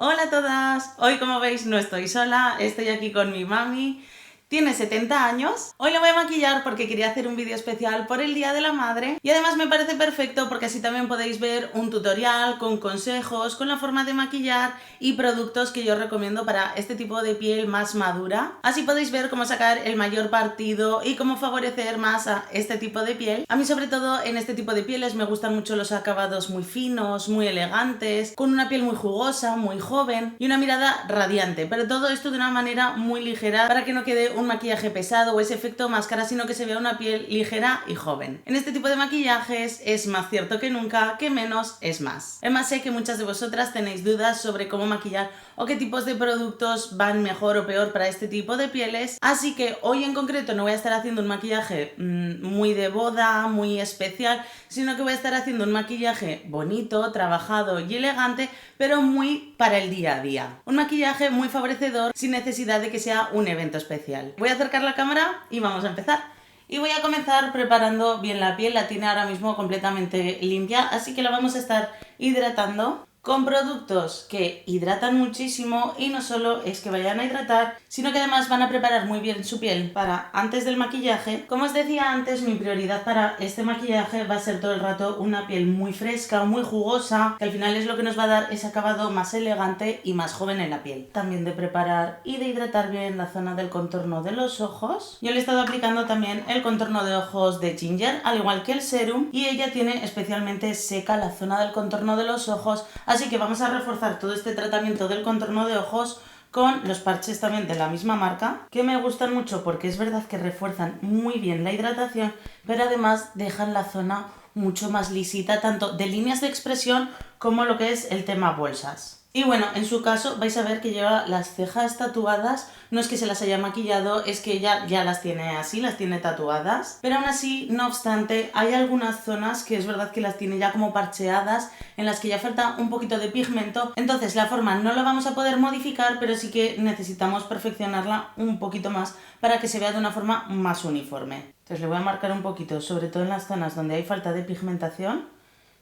Hola a todas, hoy como veis no estoy sola, estoy aquí con mi mami. Tiene 70 años. Hoy la voy a maquillar porque quería hacer un vídeo especial por el Día de la Madre y además me parece perfecto porque así también podéis ver un tutorial con consejos, con la forma de maquillar y productos que yo recomiendo para este tipo de piel más madura. Así podéis ver cómo sacar el mayor partido y cómo favorecer más a este tipo de piel. A mí sobre todo en este tipo de pieles me gustan mucho los acabados muy finos, muy elegantes, con una piel muy jugosa, muy joven y una mirada radiante, pero todo esto de una manera muy ligera para que no quede un maquillaje pesado o ese efecto máscara, sino que se vea una piel ligera y joven. En este tipo de maquillajes es más cierto que nunca que menos es más. Además sé que muchas de vosotras tenéis dudas sobre cómo maquillar o qué tipos de productos van mejor o peor para este tipo de pieles, así que hoy en concreto no voy a estar haciendo un maquillaje muy de boda, muy especial, sino que voy a estar haciendo un maquillaje bonito, trabajado y elegante, pero muy para el día a día. Un maquillaje muy favorecedor sin necesidad de que sea un evento especial. Voy a acercar la cámara y vamos a empezar. Y voy a comenzar preparando bien la piel, la tiene ahora mismo completamente limpia, así que la vamos a estar hidratando con productos que hidratan muchísimo y no solo es que vayan a hidratar, sino que además van a preparar muy bien su piel para antes del maquillaje. Como os decía antes, mi prioridad para este maquillaje va a ser todo el rato una piel muy fresca, muy jugosa, que al final es lo que nos va a dar ese acabado más elegante y más joven en la piel. También de preparar y de hidratar bien la zona del contorno de los ojos. Yo le he estado aplicando también el contorno de ojos de Ginger, al igual que el serum, y ella tiene especialmente seca la zona del contorno de los ojos, así que vamos a reforzar todo este tratamiento del contorno de ojos con los parches también de la misma marca, que me gustan mucho porque es verdad que refuerzan muy bien la hidratación, pero además dejan la zona mucho más lisita, tanto de líneas de expresión como lo que es el tema bolsas. Y bueno, en su caso vais a ver que lleva las cejas tatuadas, no es que se las haya maquillado, es que ella ya las tiene así, las tiene tatuadas, pero aún así, no obstante, hay algunas zonas que es verdad que las tiene ya como parcheadas, en las que ya falta un poquito de pigmento, entonces la forma no la vamos a poder modificar, pero sí que necesitamos perfeccionarla un poquito más para que se vea de una forma más uniforme. Entonces le voy a marcar un poquito, sobre todo en las zonas donde hay falta de pigmentación,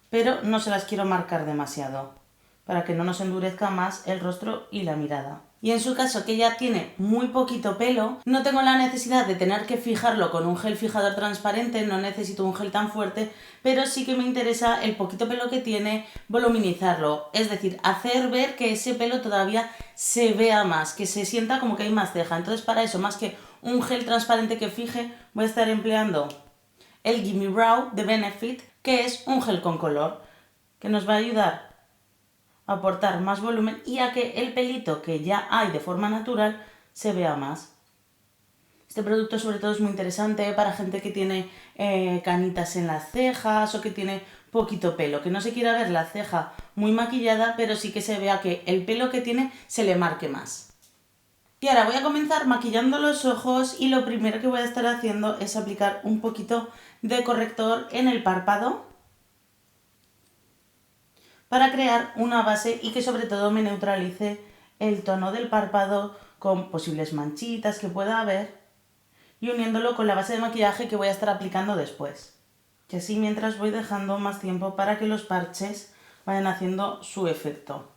pero no se las quiero marcar demasiado, para que no nos endurezca más el rostro y la mirada. Y en su caso, que ya tiene muy poquito pelo, no tengo la necesidad de tener que fijarlo con un gel fijador transparente, no necesito un gel tan fuerte, pero sí que me interesa el poquito pelo que tiene, voluminizarlo, es decir, hacer ver que ese pelo todavía se vea más, que se sienta como que hay más ceja. Entonces para eso, más que un gel transparente que fije, voy a estar empleando el Gimme Brow de Benefit, que es un gel con color, que nos va a ayudar aportar más volumen y a que el pelito que ya hay de forma natural se vea más. Este producto sobre todo es muy interesante para gente que tiene canitas en las cejas o que tiene poquito pelo, que no se quiera ver la ceja muy maquillada, pero sí que se vea que el pelo que tiene se le marque más. Y ahora voy a comenzar maquillando los ojos y lo primero que voy a estar haciendo es aplicar un poquito de corrector en el párpado para crear una base y que sobre todo me neutralice el tono del párpado con posibles manchitas que pueda haber y uniéndolo con la base de maquillaje que voy a estar aplicando después. Y así mientras voy dejando más tiempo para que los parches vayan haciendo su efecto.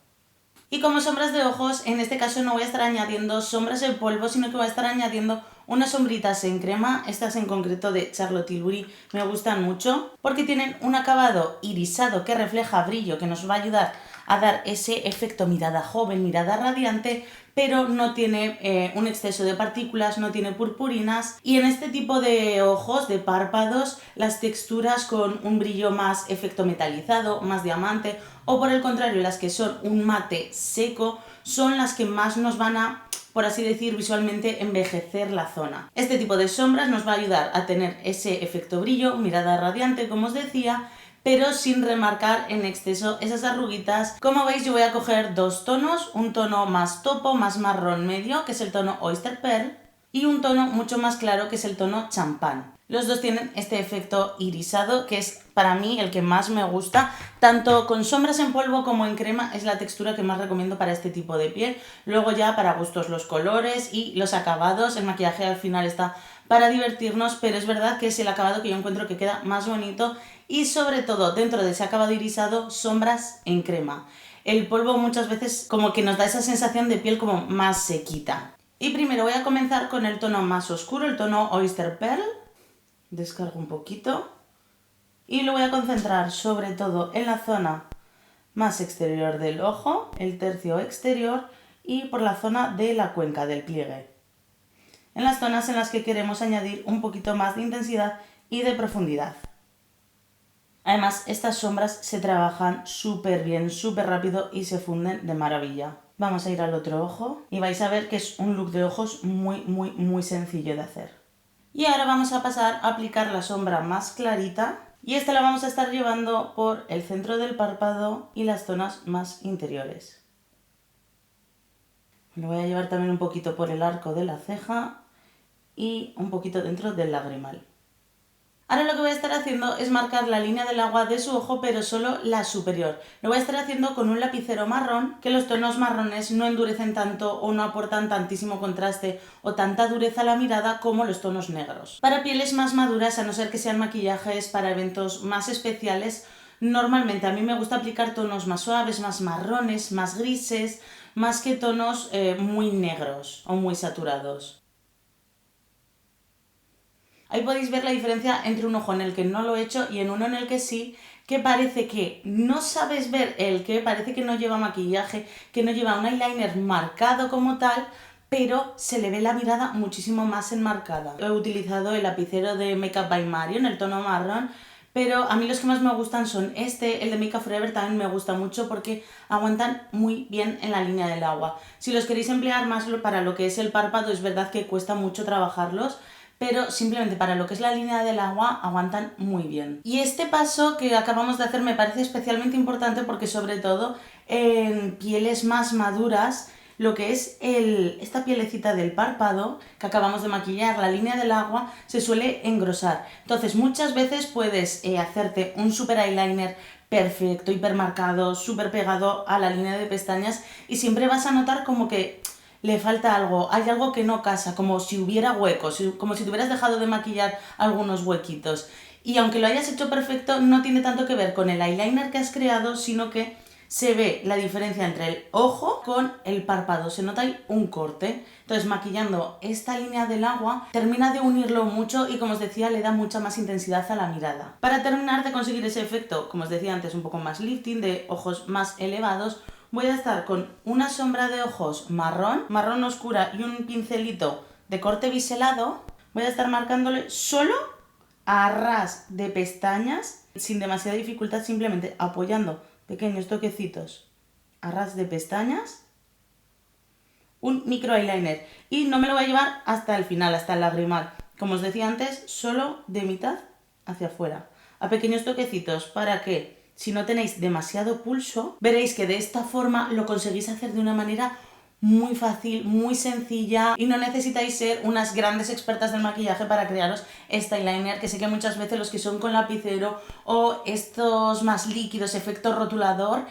Y como sombras de ojos, en este caso no voy a estar añadiendo sombras en polvo, sino que voy a estar añadiendo unas sombritas en crema. Estas en concreto de Charlotte Tilbury me gustan mucho porque tienen un acabado irisado que refleja brillo, que nos va a ayudar a dar ese efecto mirada joven, mirada radiante, pero no tiene un exceso de partículas, no tiene purpurinas. Y en este tipo de ojos, de párpados, las texturas con un brillo más efecto metalizado, más diamante, o por el contrario, las que son un mate seco, son las que más nos van a, por así decir, visualmente envejecer la zona. Este tipo de sombras nos va a ayudar a tener ese efecto brillo, mirada radiante, como os decía, pero sin remarcar en exceso esas arruguitas. Como veis, yo voy a coger dos tonos, un tono más topo, más marrón medio, que es el tono Oyster Pearl, y un tono mucho más claro, que es el tono champán. Los dos tienen este efecto irisado, que es para mí el que más me gusta. Tanto con sombras en polvo como en crema es la textura que más recomiendo para este tipo de piel. Luego ya para gustos los colores y los acabados. El maquillaje al final está para divertirnos, pero es verdad que es el acabado que yo encuentro que queda más bonito y sobre todo dentro de ese acabado irisado, sombras en crema. el polvo muchas veces como que nos da esa sensación de piel como más sequita. Y primero voy a comenzar con el tono más oscuro, el tono Oyster Pearl. Descargo un poquito. Y lo voy a concentrar sobre todo en la zona más exterior del ojo, el tercio exterior y por la zona de la cuenca del pliegue. En las zonas en las que queremos añadir un poquito más de intensidad y de profundidad. Además, estas sombras se trabajan súper bien, súper rápido y se funden de maravilla. Vamos a ir al otro ojo y vais a ver que es un look de ojos muy sencillo de hacer. Y ahora vamos a pasar a aplicar la sombra más clarita y esta la vamos a estar llevando por el centro del párpado y las zonas más interiores. Lo voy a llevar también un poquito por el arco de la ceja y un poquito dentro del lagrimal. Ahora lo que voy a estar haciendo es marcar la línea del agua de su ojo, pero solo la superior. Lo voy a estar haciendo con un lapicero marrón, que los tonos marrones no endurecen tanto o no aportan tantísimo contraste o tanta dureza a la mirada como los tonos negros. Para pieles más maduras, a no ser que sean maquillajes para eventos más especiales, normalmente a mí me gusta aplicar tonos más suaves, más marrones, más grises, más que tonos muy negros o muy saturados. Ahí podéis ver la diferencia entre un ojo en el que no lo he hecho y en uno en el que sí, que parece que no sabes ver el que, parece que no lleva maquillaje, que no lleva un eyeliner marcado como tal, pero se le ve la mirada muchísimo más enmarcada. He utilizado el lapicero de Makeup by Mario en el tono marrón, pero a mí los que más me gustan son el de Makeup Forever también me gusta mucho porque aguantan muy bien en la línea del agua. Si los queréis emplear más para lo que es el párpado, es verdad que cuesta mucho trabajarlos, pero simplemente para lo que es la línea del agua aguantan muy bien. Y este paso que acabamos de hacer me parece especialmente importante porque sobre todo en pieles más maduras, lo que es esta pielecita del párpado que acabamos de maquillar, la línea del agua, se suele engrosar. Entonces muchas veces puedes hacerte un super eyeliner perfecto, hipermarcado, súper pegado a la línea de pestañas y siempre vas a notar como que le falta algo, hay algo que no casa, como si hubiera huecos, como si te hubieras dejado de maquillar algunos huequitos. Y aunque lo hayas hecho perfecto, no tiene tanto que ver con el eyeliner que has creado, sino que se ve la diferencia entre el ojo con el párpado, se nota ahí un corte. Entonces maquillando esta línea del agua termina de unirlo mucho y como os decía le da mucha más intensidad a la mirada. Para terminar de conseguir ese efecto, como os decía antes, un poco más lifting, de ojos más elevados, voy a estar con una sombra de ojos marrón oscura y un pincelito de corte biselado. Voy a estar marcándole solo a ras de pestañas, sin demasiada dificultad, simplemente apoyando pequeños toquecitos a ras de pestañas, un micro eyeliner. Y no me lo voy a llevar hasta el final, hasta el lagrimal. Como os decía antes, solo de mitad hacia afuera, a pequeños toquecitos para que si no tenéis demasiado pulso, veréis que de esta forma lo conseguís hacer de una manera muy fácil, muy sencilla y no necesitáis ser unas grandes expertas del maquillaje para crearos este eyeliner, que sé que muchas veces los que son con lapicero o estos más líquidos, efecto rotulador,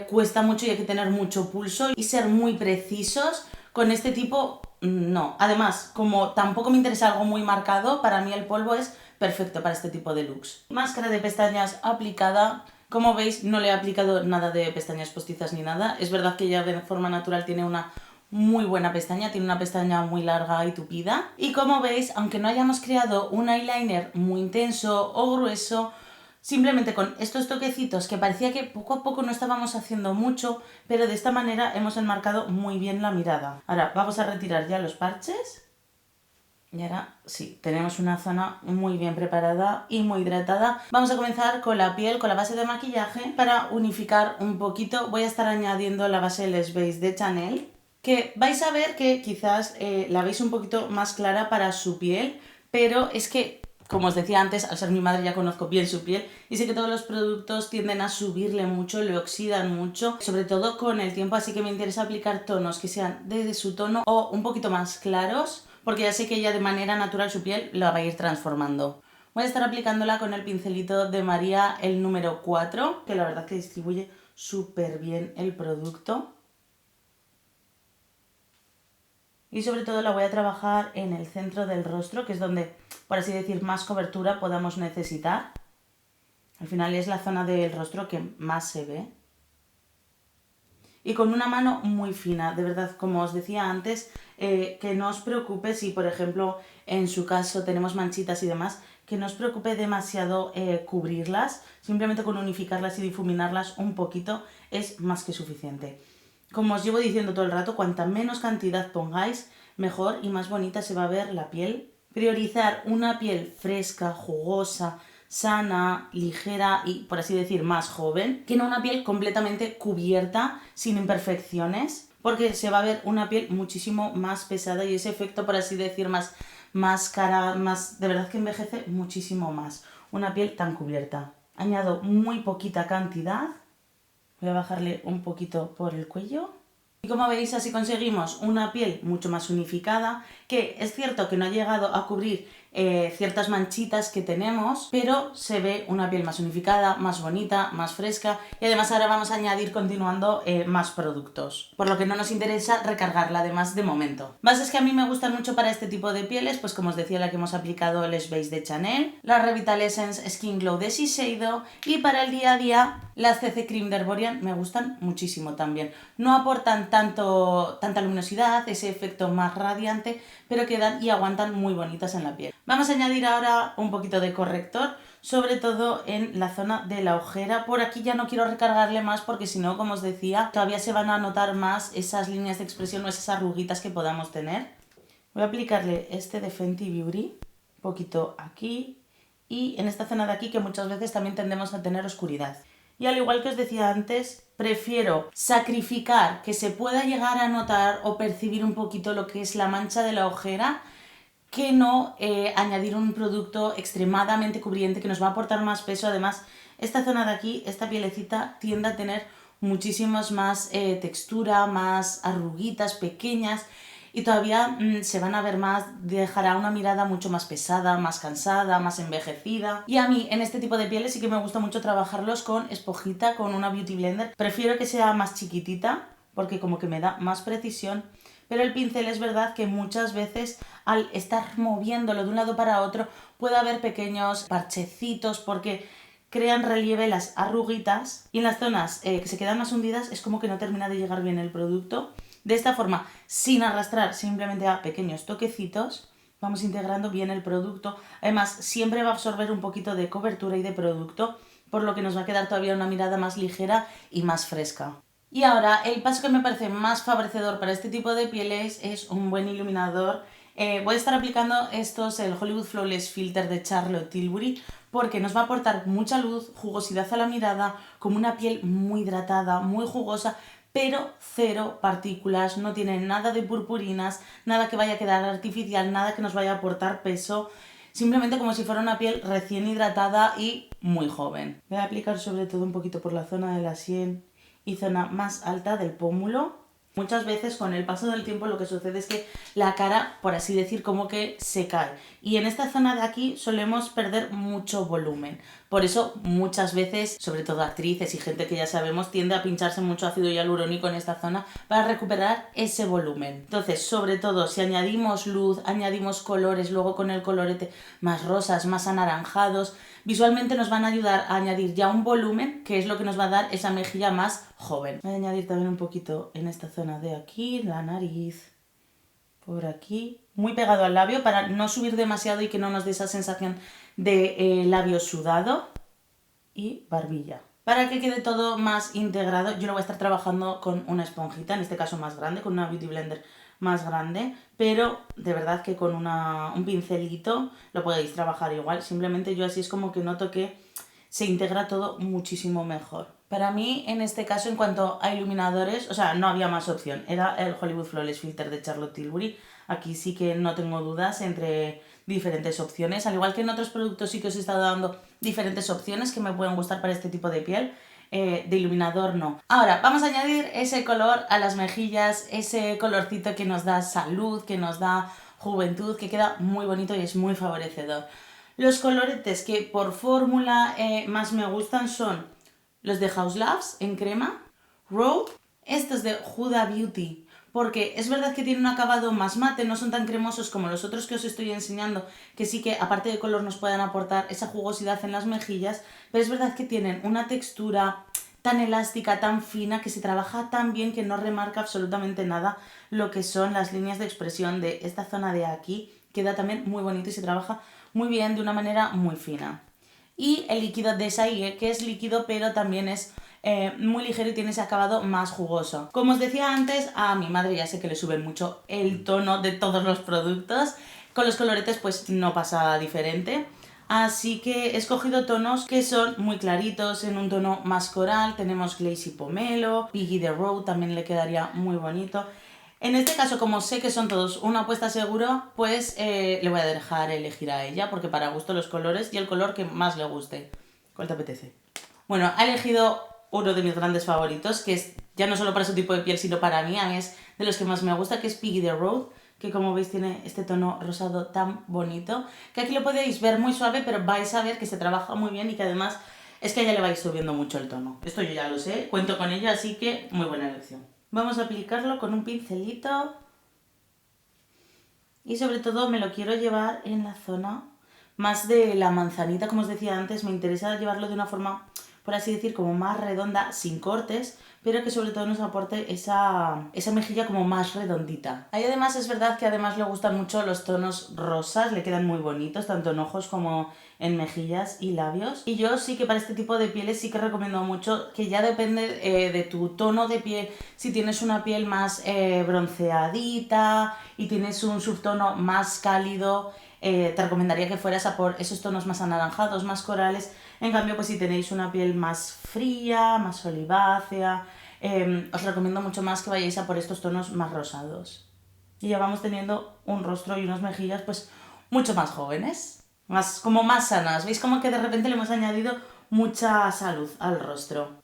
cuesta mucho y hay que tener mucho pulso y ser muy precisos. Con este tipo, no. Además, como tampoco me interesa algo muy marcado, para mí el polvo es perfecto para este tipo de looks. Máscara de pestañas aplicada. Como veis, no le he aplicado nada de pestañas postizas ni nada. Es verdad que ella de forma natural tiene una muy buena pestaña, tiene una pestaña muy larga y tupida. Y como veis, aunque no hayamos creado un eyeliner muy intenso o grueso, simplemente con estos toquecitos que parecía que poco a poco no estábamos haciendo mucho, pero de esta manera hemos enmarcado muy bien la mirada. Ahora vamos a retirar ya los parches. Y ahora sí, tenemos una zona muy bien preparada y muy hidratada. Vamos a comenzar con la piel, con la base de maquillaje. Para unificar un poquito voy a estar añadiendo la base Les Base de Chanel, que vais a ver que quizás la veis un poquito más clara para su piel, pero es que, como os decía antes, al ser mi madre ya conozco bien su piel y sé que todos los productos tienden a subirle mucho, le oxidan mucho, sobre todo con el tiempo, así que me interesa aplicar tonos que sean de su tono o un poquito más claros, porque ya sé que ella de manera natural su piel la va a ir transformando. Voy a estar aplicándola con el pincelito de María, el número 4, que la verdad que distribuye súper bien el producto. Y sobre todo la voy a trabajar en el centro del rostro, que es donde, por así decir, más cobertura podamos necesitar. Al final es la zona del rostro que más se ve. y con una mano muy fina. De verdad, como os decía antes, que no os preocupe si, por ejemplo, en su caso tenemos manchitas y demás, que no os preocupe demasiado cubrirlas, simplemente con unificarlas y difuminarlas un poquito es más que suficiente. Como os llevo diciendo todo el rato, cuanta menos cantidad pongáis, mejor y más bonita se va a ver la piel. Priorizar una piel fresca, jugosa, sana, ligera y, por así decir, más joven, que no una piel completamente cubierta, sin imperfecciones, porque se va a ver una piel muchísimo más pesada y ese efecto, por así decir, más cara, más, de verdad que envejece muchísimo más. Una piel tan cubierta. Añado muy poquita cantidad. Voy a bajarle un poquito por el cuello. Y como veis, así conseguimos una piel mucho más unificada, que es cierto que no ha llegado a cubrir ciertas manchitas que tenemos, pero se ve una piel más unificada, más bonita, más fresca, y además ahora vamos a añadir continuando más productos, por lo que no nos interesa recargarla además de momento. Bases que a mí me gustan mucho para este tipo de pieles, pues como os decía, la que hemos aplicado, Les Base de Chanel, la Revital Essence Skin Glow de Shiseido, y para el día a día las CC Cream de Herborian me gustan muchísimo también. No aportan tanta luminosidad, ese efecto más radiante, pero quedan y aguantan muy bonitas en la piel. Vamos a añadir ahora un poquito de corrector, sobre todo en la zona de la ojera. Por aquí ya no quiero recargarle más porque si no, como os decía, todavía se van a notar más esas líneas de expresión o esas arruguitas que podamos tener. Voy a aplicarle este de Fenty Beauty, un poquito aquí y en esta zona de aquí que muchas veces también tendemos a tener oscuridad. Y al igual que os decía antes, prefiero sacrificar que se pueda llegar a notar o percibir un poquito lo que es la mancha de la ojera, que no añadir un producto extremadamente cubriente que nos va a aportar más peso. Además, esta zona de aquí, esta pielecita, tiende a tener muchísimas más textura, más arruguitas pequeñas y todavía se van a ver más, dejará una mirada mucho más pesada, más cansada, más envejecida. Y a mí en este tipo de pieles sí que me gusta mucho trabajarlos con esponjita, con una Beauty Blender. Prefiero que sea más chiquitita porque como que me da más precisión. Pero el pincel es verdad que muchas veces al estar moviéndolo de un lado para otro puede haber pequeños parchecitos porque crean relieve las arruguitas y en las zonas que se quedan más hundidas es como que no termina de llegar bien el producto. De esta forma, sin arrastrar, simplemente a pequeños toquecitos, vamos integrando bien el producto. Además, siempre va a absorber un poquito de cobertura y de producto, por lo que nos va a quedar todavía una mirada más ligera y más fresca. Y ahora, el paso que me parece más favorecedor para este tipo de pieles es un buen iluminador. Voy a estar aplicando el Hollywood Flawless Filter de Charlotte Tilbury porque nos va a aportar mucha luz, jugosidad a la mirada, como una piel muy hidratada, muy jugosa, pero cero partículas, no tiene nada de purpurinas, nada que vaya a quedar artificial, nada que nos vaya a aportar peso. Simplemente como si fuera una piel recién hidratada y muy joven. Voy a aplicar sobre todo un poquito por la zona de la sien y zona más alta del pómulo. Muchas veces con el paso del tiempo lo que sucede es que la cara, por así decir, como que se cae. Y en esta zona de aquí solemos perder mucho volumen. Por eso muchas veces, sobre todo actrices y gente que ya sabemos, tiende a pincharse mucho ácido hialurónico en esta zona para recuperar ese volumen. Entonces, sobre todo, si añadimos luz, añadimos colores, luego con el colorete más rosas, más anaranjados, visualmente nos van a ayudar a añadir ya un volumen, que es lo que nos va a dar esa mejilla más joven. Voy a añadir también un poquito en esta zona de aquí, la nariz, por aquí, muy pegado al labio para no subir demasiado y que no nos dé esa sensación de labio sudado, y barbilla. Para que quede todo más integrado, yo lo voy a estar trabajando con una esponjita, en este caso más grande, con una Beauty Blender más grande, pero de verdad que con un pincelito lo podéis trabajar igual. Simplemente yo así es como que noto que se integra todo muchísimo mejor. Para mí, en este caso, en cuanto a iluminadores, o sea, no había más opción. Era el Hollywood Flawless Filter de Charlotte Tilbury. Aquí sí que no tengo dudas entre diferentes opciones. Al igual que en otros productos sí que os he estado dando diferentes opciones que me pueden gustar para este tipo de piel. De iluminador no. Ahora, vamos a añadir ese color a las mejillas, ese colorcito que nos da salud, que nos da juventud, que queda muy bonito y es muy favorecedor. Los coloretes que por fórmula más me gustan son los de House Labs en crema, Rogue, estos de Huda Beauty, porque es verdad que tienen un acabado más mate, no son tan cremosos como los otros que os estoy enseñando, que sí que aparte de color nos pueden aportar esa jugosidad en las mejillas, pero es verdad que tienen una textura tan elástica, tan fina, que se trabaja tan bien que no remarca absolutamente nada lo que son las líneas de expresión de esta zona de aquí. Queda también muy bonito y se trabaja muy bien de una manera muy fina. Y el líquido de Saie, que es líquido pero también es muy ligero y tiene ese acabado más jugoso. Como os decía antes, a mi madre ya sé que le sube mucho el tono de todos los productos. Con los coloretes pues no pasa diferente. Así que he escogido tonos que son muy claritos, en un tono más coral. Tenemos Glazy Pomelo, Piggy the Road también le quedaría muy bonito. En este caso, como sé que son todos una apuesta segura, pues le voy a dejar elegir a ella, porque para gusto los colores y el color que más le guste. ¿Cuál te apetece? Bueno, ha elegido uno de mis grandes favoritos, que es ya no solo para su tipo de piel, sino para mí, a mí es de los que más me gusta, que es Piggy the Road, que como veis tiene este tono rosado tan bonito, que aquí lo podéis ver muy suave, pero vais a ver que se trabaja muy bien y que además es que a ella le vais subiendo mucho el tono. Esto yo ya lo sé, cuento con ella, así que muy buena elección. Vamos a aplicarlo con un pincelito y sobre todo me lo quiero llevar en la zona más de la manzanita, como os decía antes. Me interesa llevarlo de una forma, por así decir, como más redonda, sin cortes, pero que sobre todo nos aporte esa mejilla como más redondita. Ahí además es verdad que además le gustan mucho los tonos rosas, le quedan muy bonitos, tanto en ojos como en mejillas y labios. Y yo sí que para este tipo de pieles sí que recomiendo mucho, que ya depende de tu tono de piel. Si tienes una piel más bronceadita y tienes un subtono más cálido, te recomendaría que fueras a por esos tonos más anaranjados, más corales. En cambio, pues si tenéis una piel más fría, más olivácea, os recomiendo mucho más que vayáis a por estos tonos más rosados. Y ya vamos teniendo un rostro y unas mejillas pues mucho más jóvenes, como más sanas. ¿Veis como que de repente le hemos añadido mucha salud al rostro?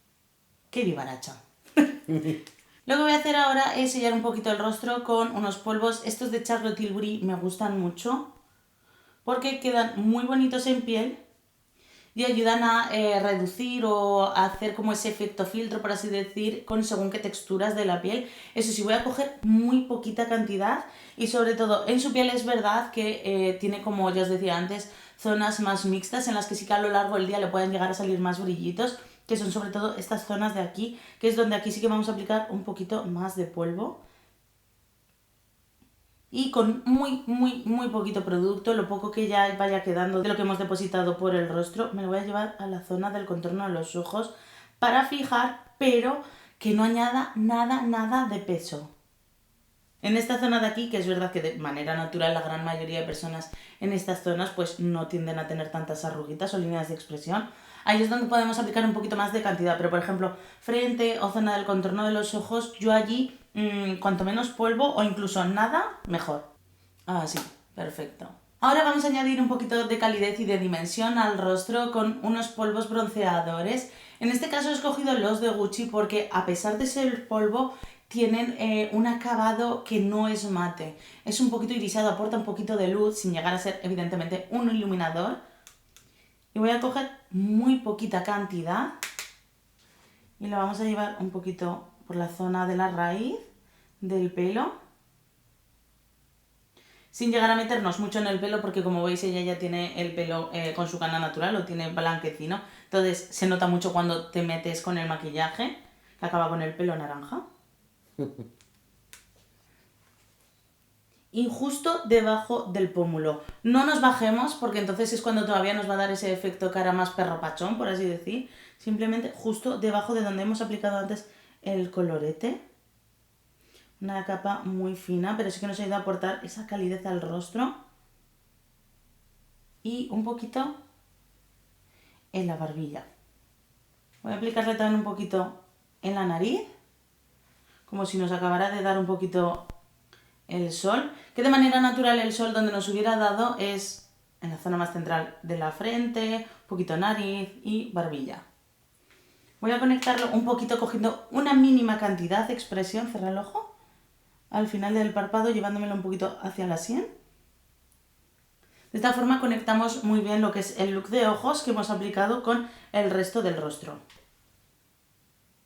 ¡Qué vivaracha! Lo que voy a hacer ahora es sellar un poquito el rostro con unos polvos. Estos de Charlotte Tilbury me gustan mucho porque quedan muy bonitos en piel y ayudan a reducir o a hacer como ese efecto filtro, por así decir, con según qué texturas de la piel. Eso sí, voy a coger muy poquita cantidad y sobre todo en su piel es verdad que tiene, como ya os decía antes, zonas más mixtas en las que sí que a lo largo del día le pueden llegar a salir más brillitos, que son sobre todo estas zonas de aquí, que es donde aquí sí que vamos a aplicar un poquito más de polvo. Y con muy poquito producto, lo poco que ya vaya quedando de lo que hemos depositado por el rostro, me lo voy a llevar a la zona del contorno de los ojos para fijar, pero que no añada nada de peso. En esta zona de aquí, que es verdad que de manera natural la gran mayoría de personas en estas zonas pues no tienden a tener tantas arruguitas o líneas de expresión, ahí es donde podemos aplicar un poquito más de cantidad, pero por ejemplo, frente o zona del contorno de los ojos, yo allí cuanto menos polvo o incluso nada, mejor. Así, perfecto. Ahora vamos a añadir un poquito de calidez y de dimensión al rostro con unos polvos bronceadores. En este caso he escogido los de Gucci porque a pesar de ser polvo, tienen un acabado que no es mate. Es un poquito irisado, aporta un poquito de luz sin llegar a ser evidentemente un iluminador. Y voy a coger muy poquita cantidad y la vamos a llevar un poquito por la zona de la raíz del pelo, sin llegar a meternos mucho en el pelo porque como veis ella ya tiene el pelo con su cana natural, lo tiene blanquecino, entonces se nota mucho cuando te metes con el maquillaje que acaba con el pelo naranja. Y justo debajo del pómulo. No nos bajemos porque entonces es cuando todavía nos va a dar ese efecto cara más perro pachón, por así decir. Simplemente justo debajo de donde hemos aplicado antes el colorete. Una capa muy fina, pero sí que nos ayuda a aportar esa calidez al rostro. Y un poquito en la barbilla. Voy a aplicarle también un poquito en la nariz, como si nos acabara de dar un poquito el sol, que de manera natural el sol donde nos hubiera dado es en la zona más central de la frente, un poquito nariz y barbilla. Voy a conectarlo un poquito cogiendo una mínima cantidad de expresión, cerrar el ojo, al final del párpado llevándomelo un poquito hacia la sien. De esta forma conectamos muy bien lo que es el look de ojos que hemos aplicado con el resto del rostro.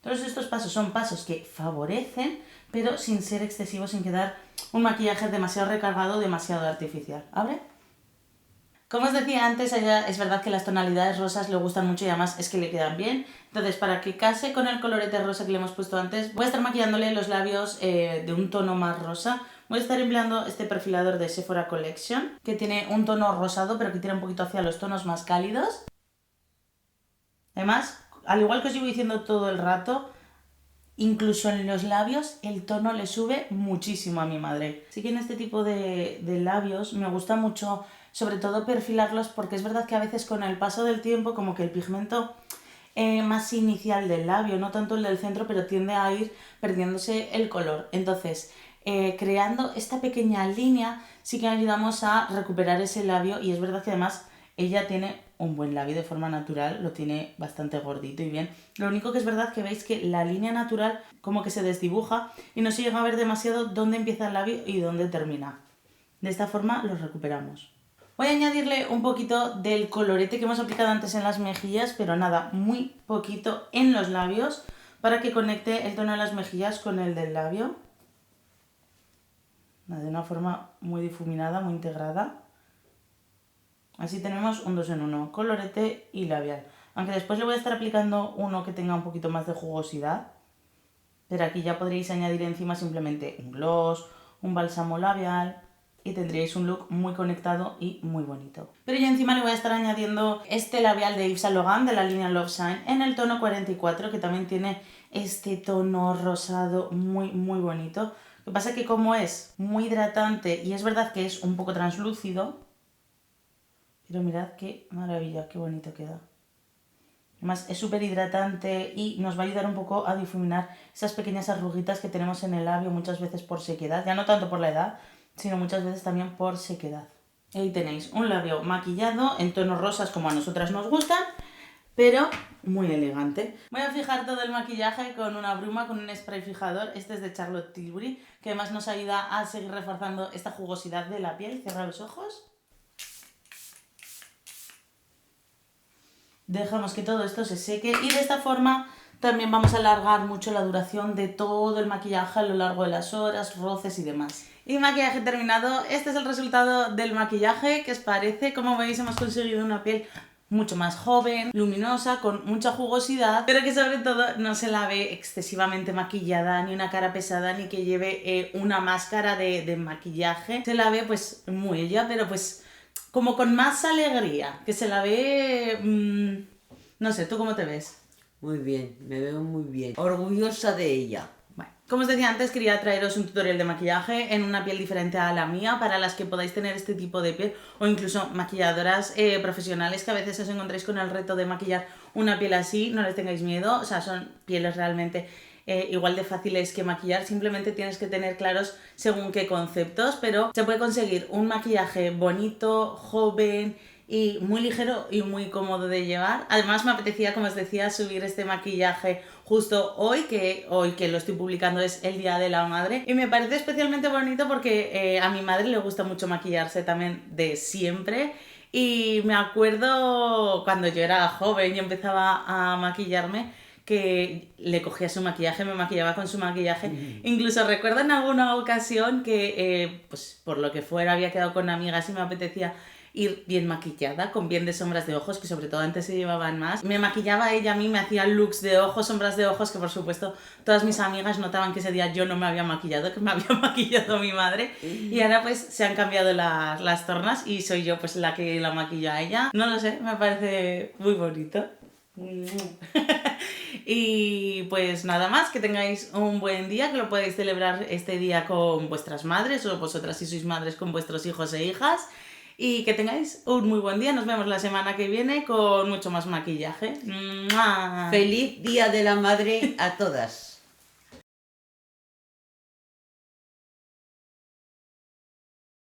Todos estos pasos son pasos que favorecen, pero sin ser excesivos, sin quedar un maquillaje demasiado recargado, demasiado artificial. ¿Abre? Como os decía antes, a ella es verdad que las tonalidades rosas le gustan mucho y además es que le quedan bien. Entonces, para que case con el colorete rosa que le hemos puesto antes, voy a estar maquillándole los labios de un tono más rosa. Voy a estar empleando este perfilador de Sephora Collection, que tiene un tono rosado, pero que tira un poquito hacia los tonos más cálidos. Además, al igual que os llevo diciendo todo el rato, incluso en los labios el tono le sube muchísimo a mi madre. Así que en este tipo de labios me gusta mucho, sobre todo perfilarlos, porque es verdad que a veces con el paso del tiempo como que el pigmento más inicial del labio, no tanto el del centro, pero tiende a ir perdiéndose el color. Entonces, creando esta pequeña línea sí que ayudamos a recuperar ese labio, y es verdad que además ella tiene un buen labio de forma natural, lo tiene bastante gordito y bien. Lo único que es verdad que veis que la línea natural como que se desdibuja y no se llega a ver demasiado dónde empieza el labio y dónde termina. De esta forma los recuperamos. Voy a añadirle un poquito del colorete que hemos aplicado antes en las mejillas, pero nada, muy poquito en los labios para que conecte el tono de las mejillas con el del labio. De una forma muy difuminada, muy integrada. Así tenemos un 2 en 1, colorete y labial. Aunque después le voy a estar aplicando uno que tenga un poquito más de jugosidad. Pero aquí ya podréis añadir encima simplemente un gloss, un bálsamo labial y tendréis un look muy conectado y muy bonito. Pero yo encima le voy a estar añadiendo este labial de Yves Saint Laurent de la línea Love Shine en el tono 44, que también tiene este tono rosado muy muy bonito. Lo que pasa es que como es muy hidratante y es verdad que es un poco translúcido, pero mirad qué maravilla, qué bonito queda. Además es súper hidratante y nos va a ayudar un poco a difuminar esas pequeñas arruguitas que tenemos en el labio muchas veces por sequedad. Ya no tanto por la edad, sino muchas veces también por sequedad. Y ahí tenéis un labio maquillado en tonos rosas como a nosotras nos gustan, pero muy elegante. Voy a fijar todo el maquillaje con una bruma, con un spray fijador. Este es de Charlotte Tilbury, que además nos ayuda a seguir reforzando esta jugosidad de la piel. Cierra los ojos. Dejamos que todo esto se seque y de esta forma también vamos a alargar mucho la duración de todo el maquillaje a lo largo de las horas, roces y demás. Y maquillaje terminado. Este es el resultado del maquillaje. ¿Qué os parece? Como veis, hemos conseguido una piel mucho más joven, luminosa, con mucha jugosidad, pero que sobre todo no se la ve excesivamente maquillada, ni una cara pesada, ni que lleve una máscara de maquillaje. Se la ve pues muy ella, pero pues como con más alegría, que se la ve... no sé, ¿tú cómo te ves? Muy bien, me veo muy bien. Orgullosa de ella. Bueno, como os decía antes, quería traeros un tutorial de maquillaje en una piel diferente a la mía, para las que podáis tener este tipo de piel, o incluso maquilladoras profesionales que a veces os encontréis con el reto de maquillar una piel así. No les tengáis miedo, o sea, son pieles realmente igual de fáciles que maquillar. Simplemente tienes que tener claros según qué conceptos, pero se puede conseguir un maquillaje bonito, joven y muy ligero y muy cómodo de llevar. Además me apetecía, como os decía, subir este maquillaje justo hoy que lo estoy publicando es el Día de la Madre, y me parece especialmente bonito porque a mi madre le gusta mucho maquillarse también de siempre. Y me acuerdo cuando yo era joven y empezaba a maquillarme, que le cogía su maquillaje, me maquillaba con su maquillaje. Incluso recuerdo en alguna ocasión que, pues por lo que fuera, había quedado con amigas y me apetecía ir bien maquillada, con bien de sombras de ojos, que sobre todo antes se llevaban más. Me maquillaba ella a mí, me hacía looks de ojos, sombras de ojos, que por supuesto todas mis amigas notaban que ese día yo no me había maquillado, que me había maquillado mi madre. Y ahora pues se han cambiado las tornas y soy yo pues la que la maquilla a ella. No lo sé, me parece muy bonito. Y pues nada más, que tengáis un buen día, que lo podáis celebrar este día con vuestras madres, o vosotras si sois madres con vuestros hijos e hijas, y que tengáis un muy buen día. Nos vemos la semana que viene con mucho más maquillaje. ¡Mua! Feliz Día de la Madre a todas.